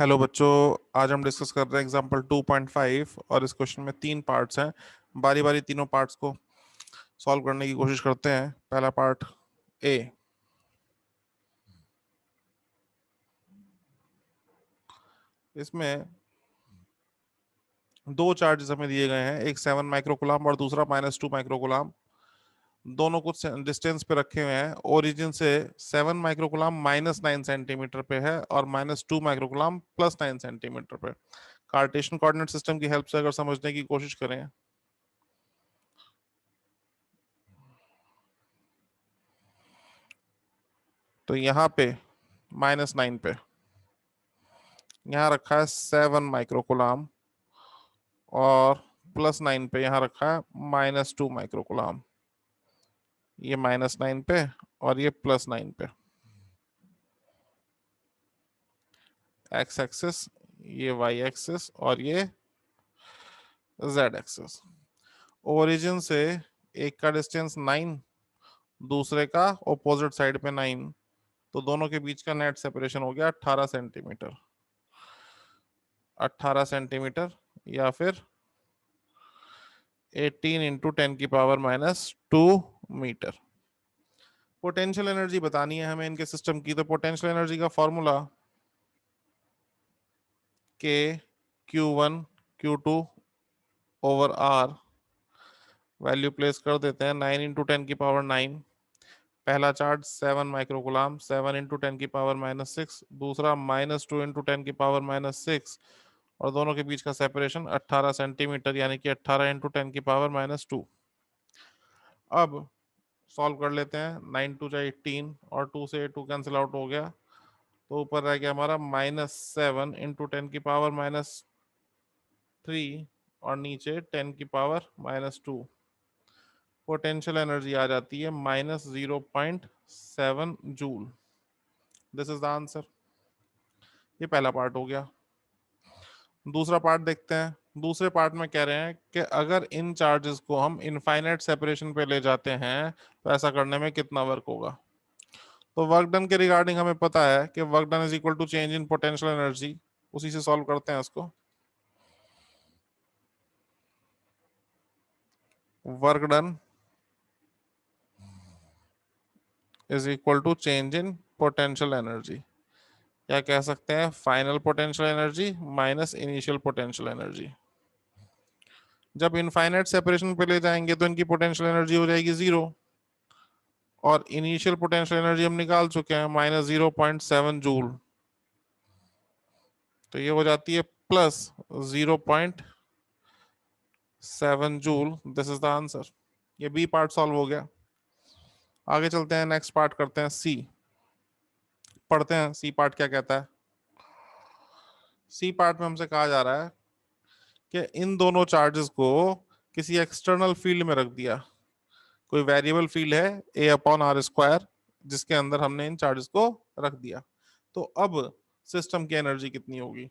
Hello बच्चों। आज हम डिस्कस कर रहे हैं एग्जाम्पल 2.5 और इस क्वेश्चन में तीन पार्ट्स हैं। बारी बारी तीनों पार्ट्स को सॉल्व करने की कोशिश करते हैं। पहला पार्ट ए। इसमें दो चार्जेस हमें दिए गए हैं, एक 7 माइक्रोकुलाम और दूसरा -2 माइक्रोकुलाम। दोनों कुछ डिस्टेंस पे रखे हुए हैं। ओरिजिन से 7 माइक्रोकुलाम -9 सेंटीमीटर पे है और -2 माइक्रोकुलाम +9 सेंटीमीटर पे। कार्टेशियन कोऑर्डिनेट सिस्टम की हेल्प से अगर समझने की कोशिश करें तो यहाँ पे -9 पे यहाँ रखा है 7 माइक्रोकुलाम और +9 पे यहाँ रखा है -2 माइक्रोकुलाम। ये -9 पे और ये +9 पे। एक्स एक्सिस, ये वाई एक्सिस और ये जेड एक्सिस। ओरिजिन से एक का डिस्टेंस 9, दूसरे का ऑपोजिट साइड पे 9, तो दोनों के बीच का नेट सेपरेशन हो गया 18 सेंटीमीटर। 18 सेंटीमीटर या फिर 18 × 10⁻²मीटर। पोटेंशियल एनर्जी बतानी है हमें इनके सिस्टम की, तो पोटेंशियल एनर्जी का फॉर्मूला के Q1 Q2/R। वैल्यू प्लेस कर देते हैं। 9 × 10⁻9। पहला चार्ज 7 माइक्रोकुलाम, 7 × 10⁻⁻6। दूसरा -2 × 10⁻⁻6 और दोनों के बीच का सेपरेशन 18 सेंटीमीटर, यानी कि 18 × 10⁻²। अब सॉल्व कर लेते हैं। 9 × 2 = 18 और 2 से 2 कैंसिल आउट हो गया, तो ऊपर रह गया हमारा -7 × 10⁻³ और नीचे 10⁻²। पोटेंशियल एनर्जी आ जाती है -0.7 joule. This is the answer. ये पहला पार्ट हो गया। दूसरा पार्ट देखते हैं। दूसरे पार्ट में कह रहे हैं कि अगर इन चार्जेस को हम इनफाइनाइट सेपरेशन पे ले जाते हैं तो ऐसा करने में कितना वर्क होगा। तो वर्क डन के रिगार्डिंग हमें पता है कि work done is equal to change in potential energy. उसी से सॉल्व करते हैं इसको। Work done is equal to change in potential energy, या कह सकते हैं final potential energy minus initial potential energy. जब इनफाइनाइट सेपरेशन पे ले जाएंगे तो इनकी पोटेंशियल एनर्जी हो जाएगी 0 और इनिशियल पोटेंशियल एनर्जी हम निकाल चुके हैं -0.7 जूल। तो ये हो जाती है +0.7 joule. This is the answer. ये बी पार्ट सॉल्व हो गया। आगे चलते हैं, नेक्स्ट पार्ट करते हैं सी। पढ़ते हैं सी पार्ट क्या कहता है। सी पार्ट में हमसे कहा जा रहा है कि इन दोनों चार्जेस को किसी एक्सटर्नल फील्ड में रख दिया। कोई वेरिएबल फील्ड है A/R², जिसके अंदर हमने इन चार्जेस को रख दिया। तो अब सिस्टम की एनर्जी कितनी होगी।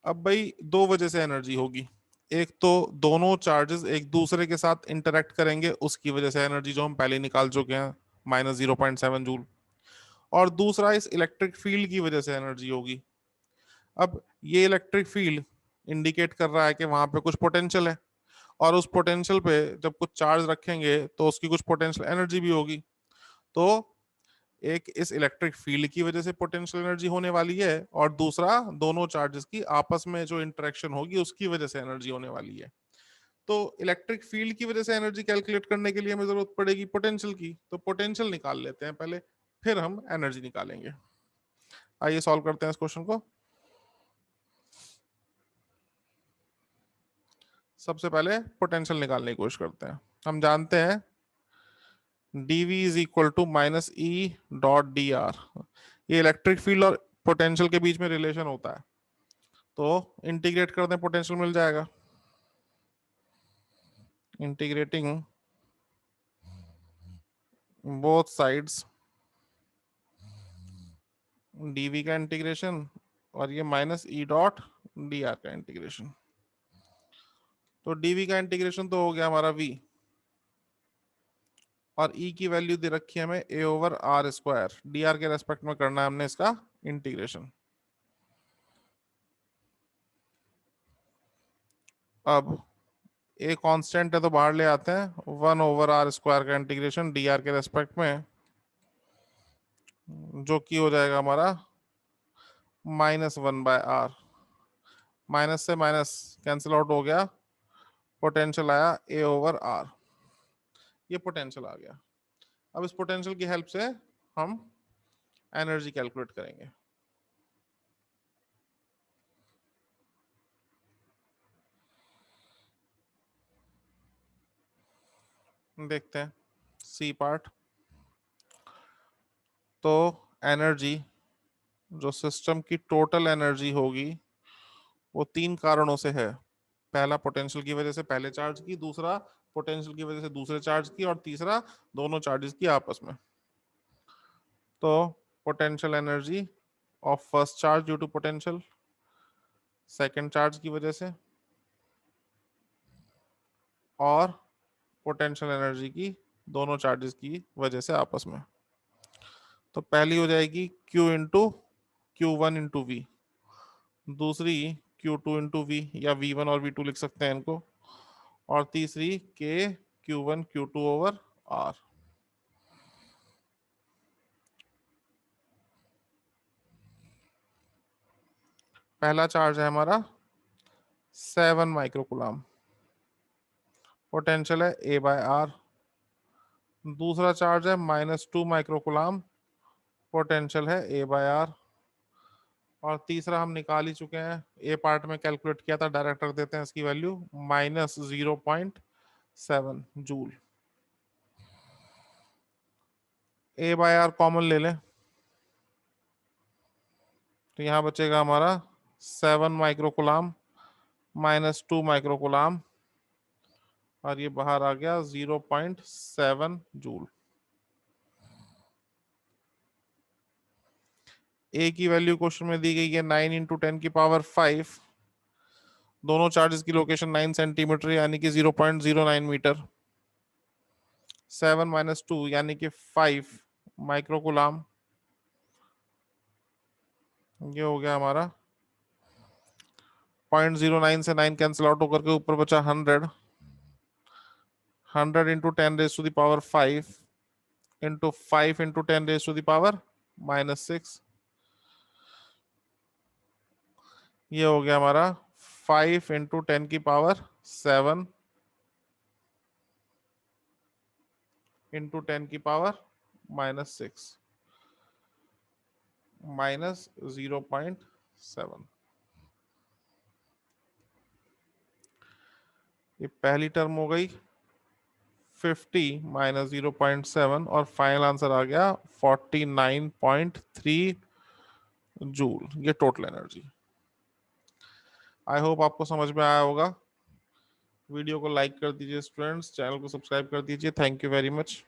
अब भाई दो वजह से एनर्जी होगी। एक तो दोनों चार्जेस एक दूसरे के साथ इंटरेक्ट करेंगे, उसकी वजह से एनर्जी जो हम पहले निकाल चुके हैं -0.7 जूल। और दूसरा इस इलेक्ट्रिक फील्ड की वजह से एनर्जी होगी। अब ये इलेक्ट्रिक फील्ड इंडिकेट कर रहा है कि वहां पे कुछ पोटेंशियल है, और उस पोटेंशियल पे जब कुछ चार्ज रखेंगे तो उसकी कुछ पोटेंशियल एनर्जी भी होगी। तो एक इस इलेक्ट्रिक फील्ड की वजह से पोटेंशियल एनर्जी होने वाली है, और दूसरा दोनों चार्जेस की आपस में जो इंटरेक्शन होगी उसकी वजह से एनर्जी होने वाली है। तो इलेक्ट्रिक फील्ड की वजह से एनर्जी कैलकुलेट करने के लिए हमें जरूरत पड़ेगी पोटेंशियल की। तो पोटेंशियल निकाल लेते हैं पहले, फिर हम एनर्जी निकालेंगे। आइए सॉल्व करते हैं इस क्वेश्चन को। सबसे पहले पोटेंशियल निकालने की कोशिश करते हैं। हम जानते हैं dv is equal to -E.dr। ये इलेक्ट्रिक फील्ड और पोटेंशियल के बीच में रिलेशन होता है, तो इंटीग्रेट कर दें, पोटेंशियल मिल जाएगा। इंटीग्रेटिंग बोथ साइड्स, dv का इंटीग्रेशन और ये -E.dr का इंटीग्रेशन। तो dv का इंटीग्रेशन तो हो गया हमारा v, और e की वैल्यू दे रखी है हमें A/R²। dr के रेस्पेक्ट में करना है हमने इसका इंटीग्रेशन। अब ए कांस्टेंट है तो बाहर ले आते हैं, 1/r² का इंटीग्रेशन dr के रेस्पेक्ट में, जो कि हो जाएगा हमारा -1/r। माइनस से माइनस कैंसिल आउट हो गया, पोटेंशियल आया a/r। ये पोटेंशियल आ गया। अब इस पोटेंशियल की हेल्प से हम एनर्जी कैलकुलेट करेंगे। देखते हैं सी पार्ट। तो एनर्जी, जो सिस्टम की टोटल एनर्जी होगी, वो 3 कारणों से है। पहला पोटेंशियल की वजह से पहले चार्ज की, दूसरा पोटेंशियल की वजह से दूसरे चार्ज की, और तीसरा दोनों चार्जेस की आपस में। तो potential energy of first charge due to potential, second charge की वजह से, और पोटेंशियल एनर्जी की दोनों चार्जेस की वजह से आपस में। तो पहली हो जाएगी Q इंटू Q1 × V, दूसरी Q2 × V, या V1 और V2 लिख सकते हैं इनको, और तीसरी K Q1 Q2/R। पहला चार्ज है हमारा 7 माइक्रोकुलाम, पोटेंशियल है a/r। दूसरा चार्ज है -2 माइक्रोकुलाम, पोटेंशियल है a/r। और तीसरा हम निकाल ही चुके हैं, ए पार्ट में कैलकुलेट किया था, डायरेक्ट रख देते हैं इसकी वैल्यू -0.7 जूल। a/r कॉमन ले लें तो यहाँ बचेगा हमारा 7 माइक्रोकुलाम -2 माइक्रोकुलाम, और ये बाहर आ गया 0.7 जूल। ए की वैल्यू क्वेश्चन में दी गई है 9 × 10⁵ दोनों चार्जेस की लोकेशन 9 सेंटीमीटर यानी कि 0.09 मीटर। 7 - 2 यानी कि 5 माइक्रोकुलाम। ये हो गया हमारा 0.09 से 9 कैंसिल आउट होकर के ऊपर बचा 100। 100 × 10⁵ इंटू 5 × 10⁻⁻6। ये हो गया हमारा 5 × 10⁻7 इंटू 10⁻⁻6 -0.7। ये पहली टर्म हो गई 50 - 0.7, और फाइनल आंसर आ गया 49.3 जूल। ये टोटल एनर्जी। आई होप आपको समझ में आया होगा। वीडियो को लाइक कर दीजिए स्टूडेंट्स, चैनल को सब्सक्राइब कर दीजिए। Thank you very much.